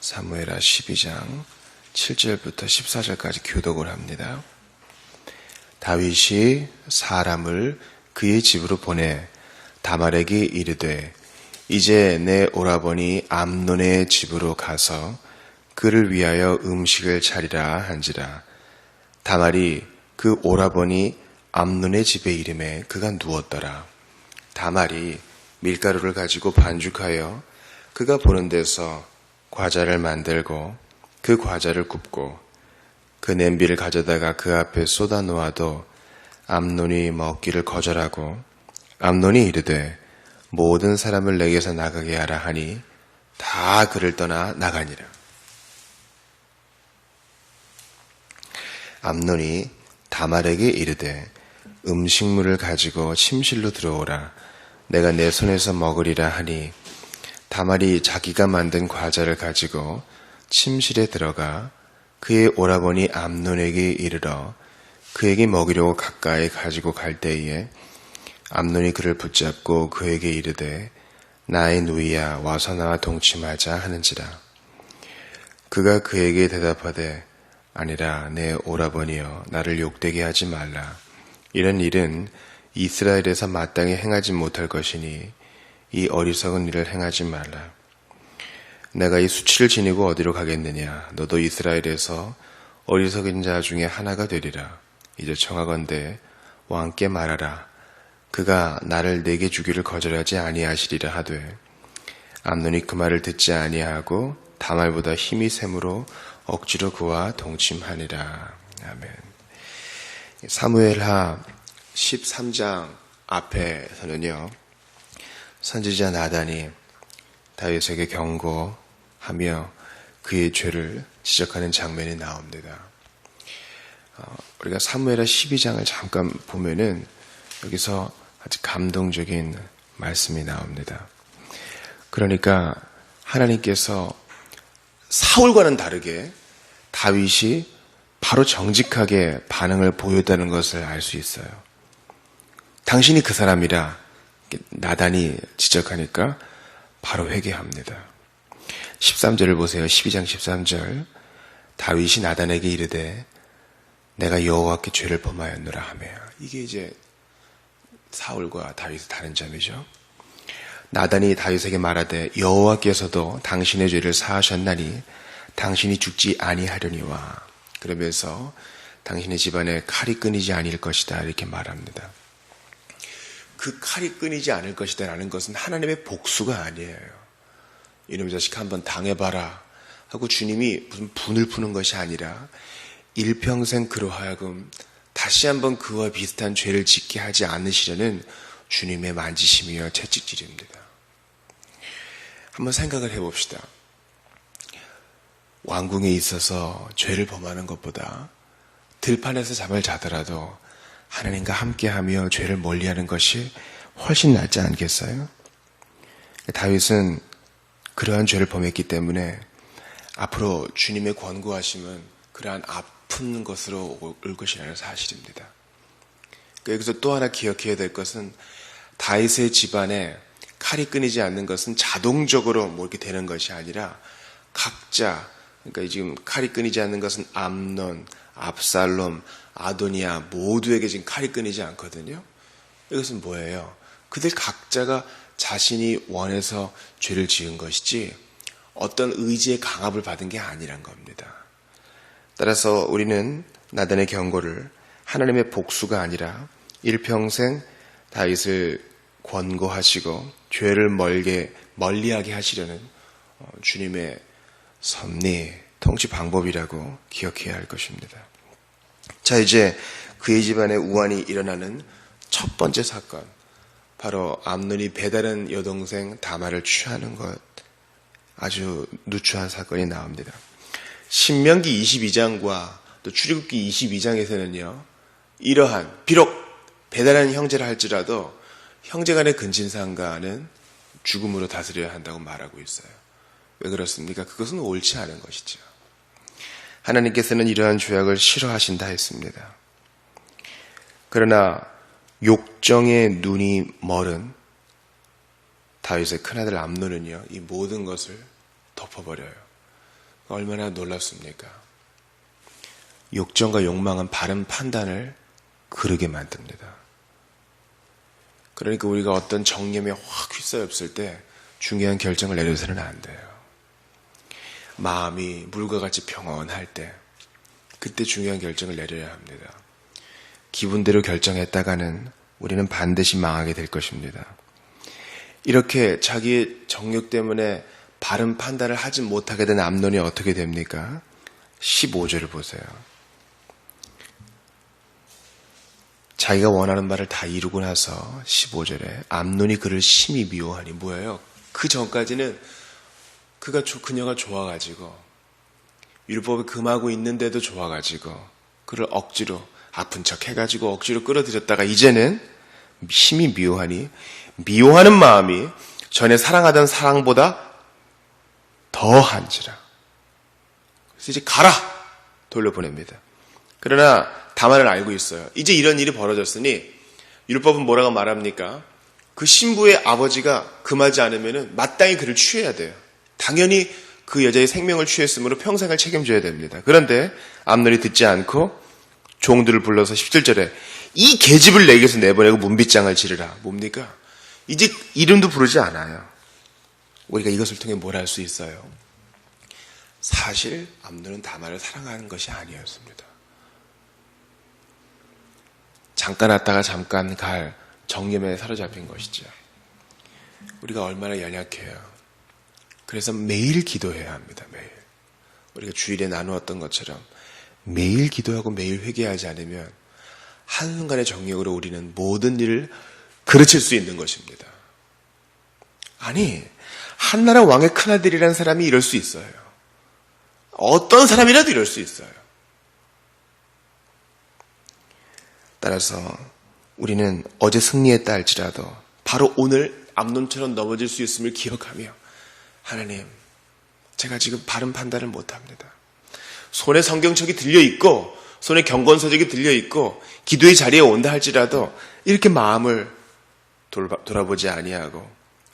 사무엘하 12장 7절부터 14절까지 교독을 합니다. 다윗이 사람을 그의 집으로 보내 다말에게 이르되 이제 내 오라버니 암논의 집으로 가서 그를 위하여 음식을 차리라 한지라. 다말이 그 오라버니 암논의 집에 이름에 그가 누웠더라. 다말이 밀가루를 가지고 반죽하여 그가 보는 데서 과자를 만들고 그 과자를 굽고 그 냄비를 가져다가 그 앞에 쏟아 놓아도 암논이 먹기를 거절하고 암논이 이르되 모든 사람을 내게서 나가게 하라 하니 다 그를 떠나 나가니라. 암논이 다말에게 이르되 음식물을 가지고 침실로 들어오라. 내가 내 손에서 먹으리라 하니 다말이 자기가 만든 과자를 가지고 침실에 들어가 그의 오라버니 암논에게 이르러 그에게 먹이려고 가까이 가지고 갈 때에 암논이 그를 붙잡고 그에게 이르되 나의 누이야 와서 나와 동침하자 하는지라. 그가 그에게 대답하되 아니라 내 오라버니여 나를 욕되게 하지 말라. 이런 일은 이스라엘에서 마땅히 행하지 못할 것이니 이 어리석은 일을 행하지 말라. 내가 이 수치를 지니고 어디로 가겠느냐. 너도 이스라엘에서 어리석은 자 중에 하나가 되리라. 이제 청하건대 왕께 말하라. 그가 나를 내게 주기를 거절하지 아니하시리라 하되 암논이 그 말을 듣지 아니하고 다말보다 힘이 셈으로 억지로 그와 동침하니라. 아멘. 사무엘하 13장 앞에서는요, 선지자 나단이 다윗에게 경고하며 그의 죄를 지적하는 장면이 나옵니다. 우리가 사무엘하 12장을 잠깐 보면은 여기서 아주 감동적인 말씀이 나옵니다. 그러니까 하나님께서 사울과는 다르게 다윗이 바로 정직하게 반응을 보였다는 것을 알 수 있어요. 당신이 그 사람이라 나단이 지적하니까 바로 회개합니다. 13절을 보세요. 12장 13절. 다윗이 나단에게 이르되 내가 여호와께 죄를 범하였노라 하며. 이게 이제 사울과 다윗의 다른 점이죠. 나단이 다윗에게 말하되 여호와께서도 당신의 죄를 사하셨나니 당신이 죽지 아니하려니와. 그러면서 당신의 집안에 칼이 끊이지 아닐 것이다 이렇게 말합니다. 그 칼이 끊이지 않을 것이다 라는 것은 하나님의 복수가 아니에요. 이놈의 자식 한번 당해봐라 하고 주님이 무슨 분을 푸는 것이 아니라 일평생 그로 하여금 다시 한번 그와 비슷한 죄를 짓게 하지 않으시려는 주님의 만지심이여 채찍질입니다. 한번 생각을 해봅시다. 왕궁에 있어서 죄를 범하는 것보다 들판에서 잠을 자더라도 하나님과 함께하며 죄를 멀리하는 것이 훨씬 낫지 않겠어요? 다윗은 그러한 죄를 범했기 때문에 앞으로 주님의 권고하심은 그러한 아픈 것으로 올 것이라는 사실입니다. 여기서 또 하나 기억해야 될 것은 다윗의 집안에 칼이 끊이지 않는 것은 자동적으로 뭐 이렇게 되는 것이 아니라 각자, 그러니까 지금 칼이 끊이지 않는 것은 암논, 압살롬, 아도니아 모두에게 지금 칼이 끊이지 않거든요. 이것은 뭐예요? 그들 각자가 자신이 원해서 죄를 지은 것이지 어떤 의지의 강압을 받은 게 아니란 겁니다. 따라서 우리는 나단의 경고를 하나님의 복수가 아니라 일평생 다윗을 권고하시고 죄를 멀리하게 하시려는 주님의 섭리, 통치 방법이라고 기억해야 할 것입니다. 자, 이제 그의 집안에 우환이 일어나는 첫 번째 사건, 바로 암논이 배다른 여동생 다말을 취하는 것, 아주 누추한 사건이 나옵니다. 신명기 22장과 또 출애굽기 22장에서는요, 이러한 비록 배다른 형제라 할지라도 형제 간의 근친상간은 죽음으로 다스려야 한다고 말하고 있어요. 왜 그렇습니까? 그것은 옳지 않은 것이죠. 하나님께서는 이러한 죄악을 싫어하신다 했습니다. 그러나 욕정의 눈이 멀은 다윗의 큰아들 암논은요, 이 모든 것을 덮어버려요. 얼마나 놀랍습니까? 욕정과 욕망은 바른 판단을 그르게 만듭니다. 그러니까 우리가 어떤 정념에 확 휩싸였을 때 중요한 결정을 내려서는 안 돼요. 마음이 물과 같이 평온할 때 그때 중요한 결정을 내려야 합니다. 기분대로 결정했다가는 우리는 반드시 망하게 될 것입니다. 이렇게 자기의 정욕 때문에 바른 판단을 하지 못하게 된 암논이 어떻게 됩니까? 15절을 보세요. 자기가 원하는 바를 다 이루고 나서 15절에 암논이 그를 심히 미워하니 뭐예요? 그 전까지는 그녀가 좋아가지고 율법을 금하고 있는데도 좋아가지고 그를 억지로 아픈 척 해가지고 억지로 끌어들였다가 이제는 심히 미워하니 미워하는 마음이 전에 사랑하던 사랑보다 더한지라. 그래서 이제 가라! 돌려보냅니다. 그러나 다만을 알고 있어요. 이제 이런 일이 벌어졌으니 율법은 뭐라고 말합니까? 그 신부의 아버지가 금하지 않으면 마땅히 그를 취해야 돼요. 당연히 그 여자의 생명을 취했으므로 평생을 책임져야 됩니다. 그런데 암논이 듣지 않고 종들을 불러서 17절에 이 계집을 내게서 내보내고 문빗장을 지르라. 뭡니까? 이제 이름도 부르지 않아요. 우리가 이것을 통해 뭘 알 수 있어요? 사실 암논은 다말을 사랑하는 것이 아니었습니다. 잠깐 왔다가 잠깐 갈 정념에 사로잡힌 것이죠. 우리가 얼마나 연약해요. 그래서 매일 기도해야 합니다. 매일. 우리가 주일에 나누었던 것처럼 매일 기도하고 매일 회개하지 않으면 한순간의 정욕으로 우리는 모든 일을 그르칠 수 있는 것입니다. 아니, 한나라 왕의 큰아들이라는 사람이 이럴 수 있어요. 어떤 사람이라도 이럴 수 있어요. 따라서 우리는 어제 승리했다 할지라도 바로 오늘 암논처럼 넘어질 수 있음을 기억하며 하나님, 제가 지금 바른 판단을 못합니다. 손에 성경책이 들려있고 손에 경건서적이 들려있고 기도의 자리에 온다 할지라도 이렇게 마음을 돌아보지 아니하고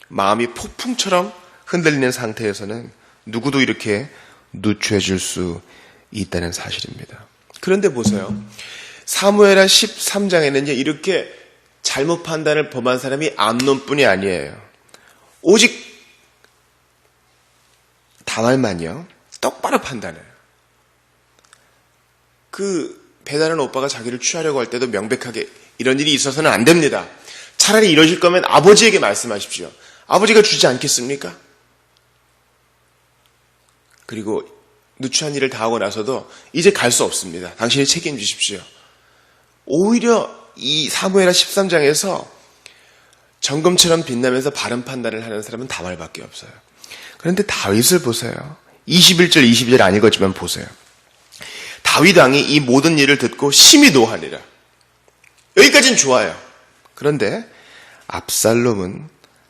마음이 폭풍처럼 흔들리는 상태에서는 누구도 이렇게 누추해질 수 있다는 사실입니다. 그런데 보세요. 사무엘하 13장에는 이렇게 잘못 판단을 범한 사람이 암논뿐이 아니에요. 오직 다말만요. 똑바로 판단해요. 그 배다른 오빠가 자기를 취하려고 할 때도 명백하게 이런 일이 있어서는 안 됩니다. 차라리 이러실 거면 아버지에게 말씀하십시오. 아버지가 주지 않겠습니까? 그리고 누추한 일을 다 하고 나서도 이제 갈 수 없습니다. 당신이 책임지십시오. 오히려 이 사무엘하 13장에서 정금처럼 빛나면서 바른 판단을 하는 사람은 다말밖에 없어요. 그런데 다윗을 보세요. 21절, 22절 안 읽었지만 보세요. 다윗 왕이 이 모든 일을 듣고 심히 노하니라. 여기까지는 좋아요. 그런데 압살롬은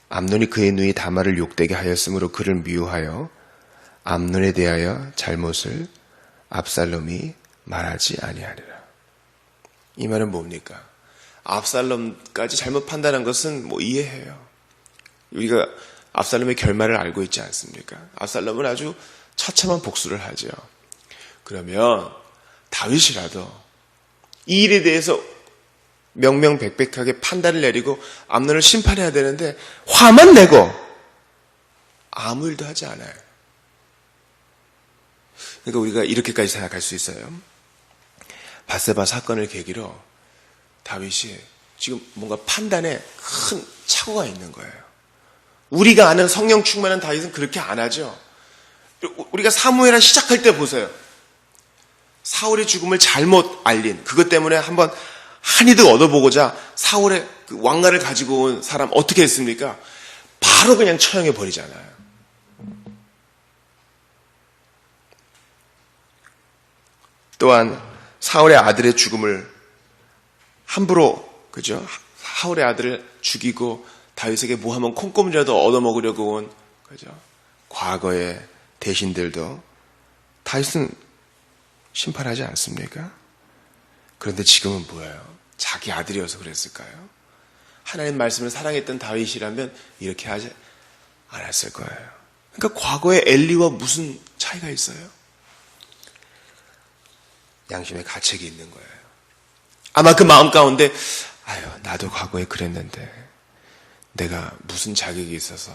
암논이 그의 누이 다말을 욕되게 하였으므로 그를 미워하여 암논에 대하여 잘못을 압살롬이 말하지 아니하니라. 이 말은 뭡니까? 압살롬까지 잘못 판단한 것은 이해해요. 우리가 압살롬의 결말을 알고 있지 않습니까? 압살롬은 아주 처참한 복수를 하죠. 그러면 다윗이라도 이 일에 대해서 명명백백하게 판단을 내리고 암논을 심판해야 되는데 화만 내고 아무 일도 하지 않아요. 그러니까 우리가 이렇게까지 생각할 수 있어요. 밧세바 사건을 계기로 다윗이 지금 뭔가 판단에 큰 착오가 있는 거예요. 우리가 아는 성령 충만한 다윗은 그렇게 안 하죠. 우리가 사무엘하 시작할 때 보세요. 사울의 죽음을 잘못 알린 그것 때문에 한번 한이득 얻어보고자 사울의 그 왕가를 가지고 온 사람 어떻게 했습니까? 바로 그냥 처형해 버리잖아요. 또한 사울의 아들의 죽음을 함부로 사울의 아들을 죽이고 다윗에게 뭐 한번 콩고물이라도 얻어먹으려고 온 과거의 대신들도 다윗은 심판하지 않습니까? 그런데 지금은 뭐예요? 자기 아들이어서 그랬을까요? 하나님 말씀을 사랑했던 다윗이라면 이렇게 하지 않았을 거예요. 그러니까 과거의 엘리와 무슨 차이가 있어요. 양심의 가책이 있는 거예요. 아마 그 마음 가운데 아유, 나도 과거에 그랬는데 내가 무슨 자격이 있어서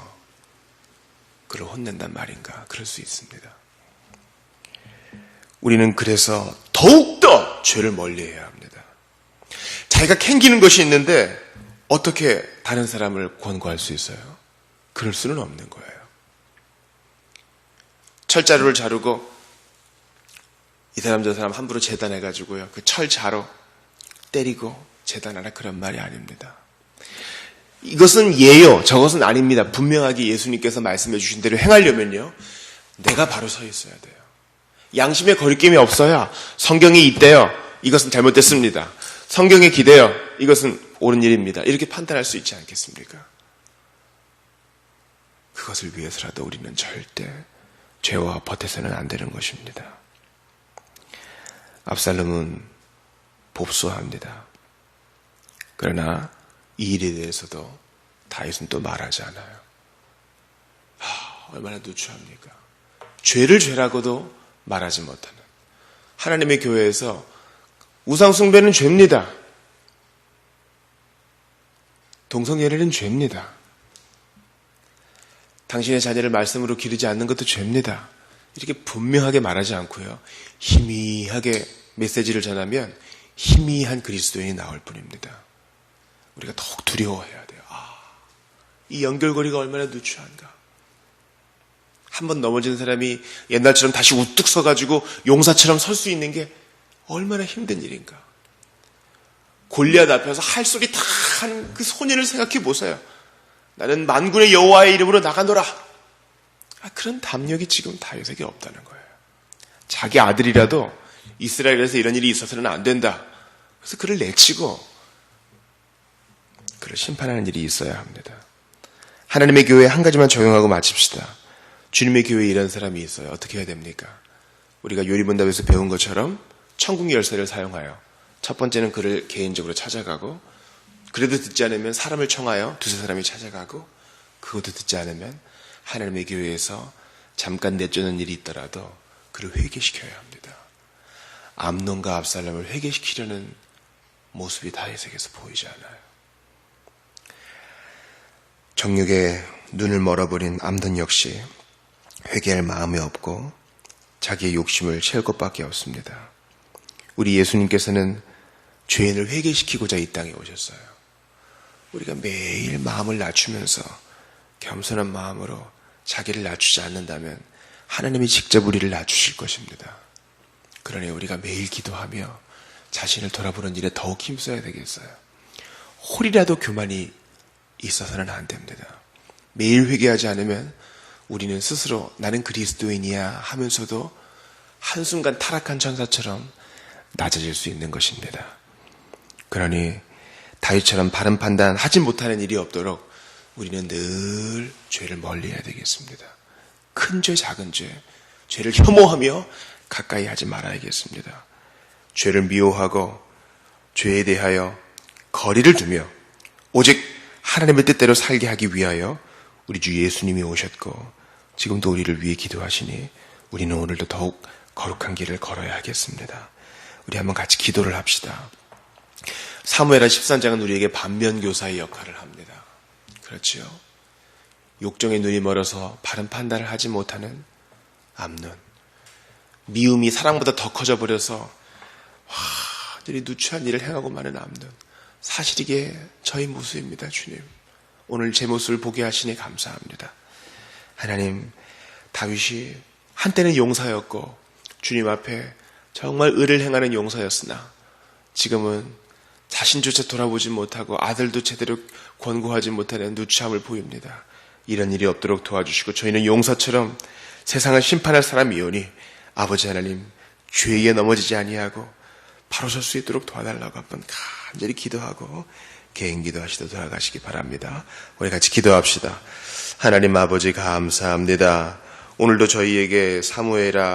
그를 혼낸단 말인가, 그럴 수 있습니다. 우리는 그래서 더욱더 죄를 멀리해야 합니다. 자기가 캥기는 것이 있는데 어떻게 다른 사람을 권고할 수 있어요? 그럴 수는 없는 거예요. 철자루를 자르고 이 사람 저 사람 함부로 재단해가지고요, 그 철자로 때리고 재단하라, 그런 말이 아닙니다. 이것은 예요, 저것은 아닙니다. 분명하게 예수님께서 말씀해 주신 대로 행하려면요, 내가 바로 서 있어야 돼요. 양심의 거리낌이 없어야 성경이 있대요, 이것은 잘못됐습니다. 성경에 기대요, 이것은 옳은 일입니다. 이렇게 판단할 수 있지 않겠습니까? 그것을 위해서라도 우리는 절대 죄와 버텨서는 안 되는 것입니다. 압살롬은 복수합니다. 그러나 이 일에 대해서도 다윗은 또 말하지 않아요. 얼마나 누추합니까? 죄를 죄라고도 말하지 못하는 하나님의 교회에서 우상 숭배는 죄입니다. 동성예례는 죄입니다. 당신의 자녀를 말씀으로 기르지 않는 것도 죄입니다. 이렇게 분명하게 말하지 않고요, 희미하게 메시지를 전하면 희미한 그리스도인이 나올 뿐입니다. 우리가 더욱 두려워해야 돼요. 이 연결고리가 얼마나 누추한가. 한번 넘어진 사람이 옛날처럼 다시 우뚝 서가지고 용사처럼 설 수 있는 게 얼마나 힘든 일인가. 골리앗 앞에서 할 소리 다 하는 그 소년을 생각해 보세요. 나는 만군의 여호와의 이름으로 나가노라. 그런 담력이 지금 다윗에게 없다는 거예요. 자기 아들이라도 이스라엘에서 이런 일이 있어서는 안 된다. 그래서 그를 내치고 그를 심판하는 일이 있어야 합니다. 하나님의 교회에 한 가지만 적용하고 마칩시다. 주님의 교회에 이런 사람이 있어요. 어떻게 해야 됩니까? 우리가 요리문답에서 배운 것처럼 천국 열쇠를 사용하여 첫 번째는 그를 개인적으로 찾아가고, 그래도 듣지 않으면 사람을 청하여 두세 사람이 찾아가고, 그것도 듣지 않으면 하나님의 교회에서 잠깐 내쫓는 일이 있더라도 그를 회개시켜야 합니다. 암논과 압살롬을 회개시키려는 모습이 다윗에게서 보이지 않아요. 정욕에 눈을 멀어버린 암논 역시 회개할 마음이 없고 자기의 욕심을 채울 것밖에 없습니다. 우리 예수님께서는 죄인을 회개시키고자 이 땅에 오셨어요. 우리가 매일 마음을 낮추면서 겸손한 마음으로 자기를 낮추지 않는다면 하나님이 직접 우리를 낮추실 것입니다. 그러니 우리가 매일 기도하며 자신을 돌아보는 일에 더욱 힘써야 되겠어요. 홀이라도 교만이 있어서는 안 됩니다. 매일 회개하지 않으면 우리는 스스로 나는 그리스도인이야 하면서도 한순간 타락한 천사처럼 낮아질 수 있는 것입니다. 그러니 다윗처럼 바른 판단 하지 못하는 일이 없도록 우리는 늘 죄를 멀리해야 되겠습니다. 큰 죄, 작은 죄, 죄를 혐오하며 가까이 하지 말아야겠습니다. 죄를 미워하고 죄에 대하여 거리를 두며 오직 하나님의 뜻대로 살게 하기 위하여 우리 주 예수님이 오셨고 지금도 우리를 위해 기도하시니 우리는 오늘도 더욱 거룩한 길을 걸어야 하겠습니다. 우리 한번 같이 기도를 합시다. 사무엘하 13장은 우리에게 반면교사의 역할을 합니다. 그렇지요? 욕정의 눈이 멀어서 바른 판단을 하지 못하는 암논, 미움이 사랑보다 더 커져 버려서 완전히 누추한 일을 행하고 마는 암논. 사실 이게 저희 모습입니다. 주님, 오늘 제 모습을 보게 하시니 감사합니다. 하나님, 다윗이 한때는 용사였고 주님 앞에 정말 의를 행하는 용사였으나 지금은 자신조차 돌아보지 못하고 아들도 제대로 권고하지 못하는 누추함을 보입니다. 이런 일이 없도록 도와주시고 저희는 용사처럼 세상을 심판할 사람이오니 아버지 하나님, 죄에 넘어지지 아니하고 바로 설 수 있도록 도와달라고 한번 간절히 기도하고 개인 기도하시다 돌아가시기 바랍니다. 우리 같이 기도합시다. 하나님 아버지 감사합니다. 오늘도 저희에게 사무엘하